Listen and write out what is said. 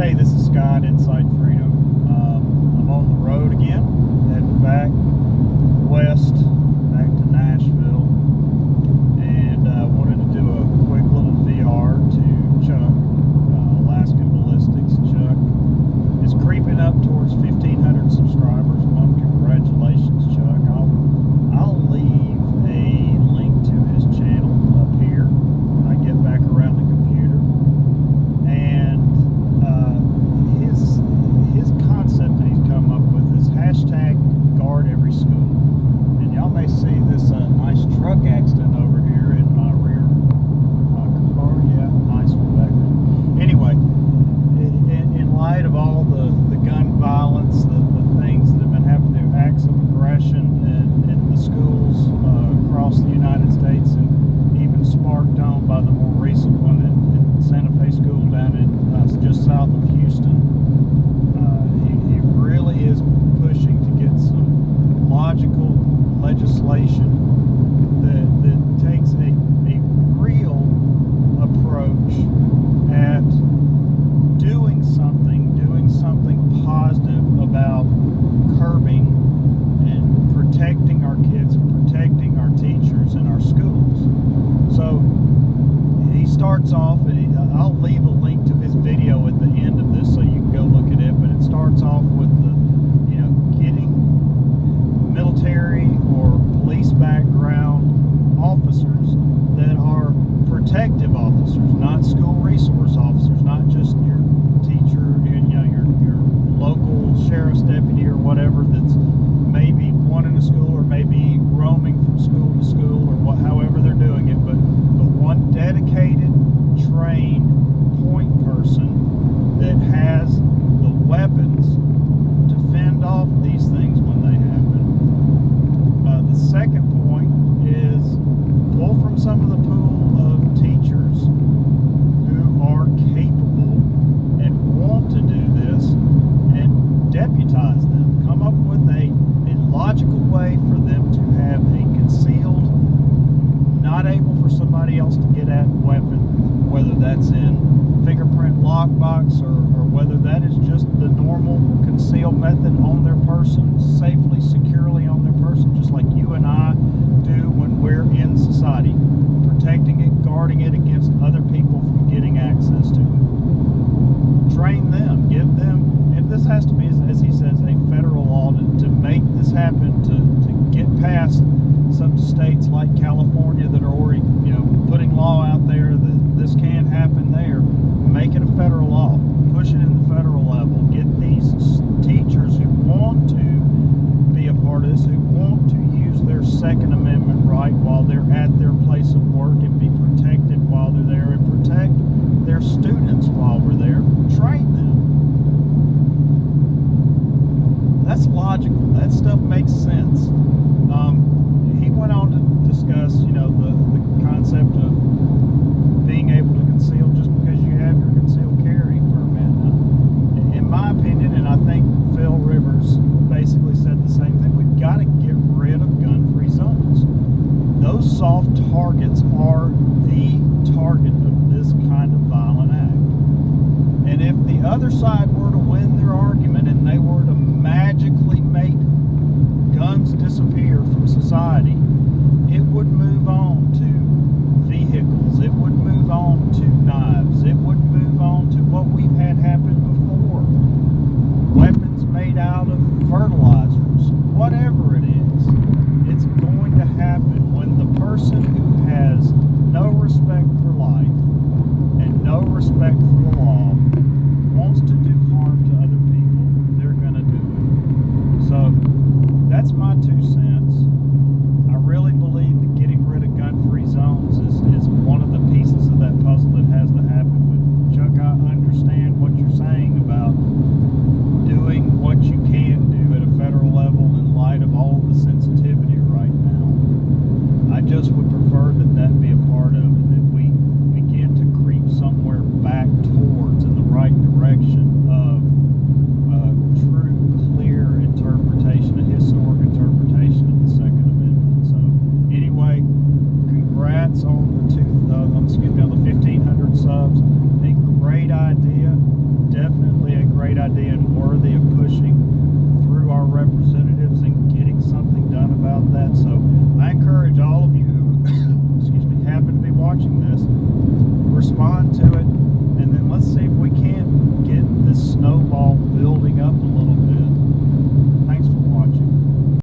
Hey, this is Scott, Inside Freedom. I'm on the road again, heading back west, back to Nashville, and wanted to do a quick little VR to Chuck, Alaskan Ballistics. Chuck is creeping up towards 1,500 subscribers. One, congratulations, Chuck. I'll leave a link to his channel up here when I get back around the computer. And his concept that he's come up with is hashtag guard every school. And y'all may see this nice truck accident over here in my rear car. Yeah, nice one back there. Anyway, in light of all the gun violence, the things that have been happening, acts of aggression in the schools across the United States, and even sparked on by the more recent one in Santa Fe School down in just south of Houston. He really is pushing to get some logical legislation that takes a real approach at doing something positive about curbing and protecting our kids and protecting our teachers in our schools. So he starts off, and I'll leave a link to his video at the end of this so you can go look at it, but it starts off with getting military or police background officers that are protective officers, not school resource officers, not just your teacher, your local sheriff's deputy or whatever that's maybe wanting a school or maybe roaming from school to school or however they're doing it, but one dedicated, trained point person that has the weapons to fend off these things when they happen. The second point is pull from some of the pool of teachers who are capable and want to do this and deputize them. Come up with a logical way for them to have a concealed, not able for somebody else to get at weapon, whether that's in fingerprint lockbox or whether that is just the normal concealed method on their person, safely, securely on their person, just like you and I do when we're in society, protecting it, guarding it against other people from getting access to it. Train them, give them, and this has to be, as he says, a federal law to make this happen, to get past some states like California that are already, putting law out there that this can't happen there. Make it a federal law. Push it in the federal level. Get these teachers who want to be a part of this, who want to use their Second Amendment right while they're at their place of work and be protected while they're there and protect their students while we're there. Train them. That's logical. That stuff makes sense. He went on to discuss, the concept of being able to conceal just because you have your concealed carry permit. In my opinion, and I think Phil Rivers basically said the same thing, we've got to get rid of gun-free zones. Those soft targets are the target of this kind of violent act. And if the other side were to win their argument and they were to magically make guns disappear from society, it would move on to vehicles, it would move on to knives, it would move on to what we've had happen before. Weapons made out of fertilizers, whatever it is, it's going to happen when the person who has no respect for life and no respect for the law wants to do harm to other people, they're going to do it. So that's my 2 cents. I really believe that getting rid of gun-free zones is one of the pieces of that puzzle that has to happen. But Chuck, I understand what you're saying about doing what you can do at a federal level in light of all the sensitivity right now. I just would prefer that be a part of it, that we begin to creep somewhere back towards in the right direction of true, clear interpretation, a historic interpretation of idea and worthy of pushing through our representatives and getting something done about that. So I encourage all of you who excuse me, happen to be watching this, respond to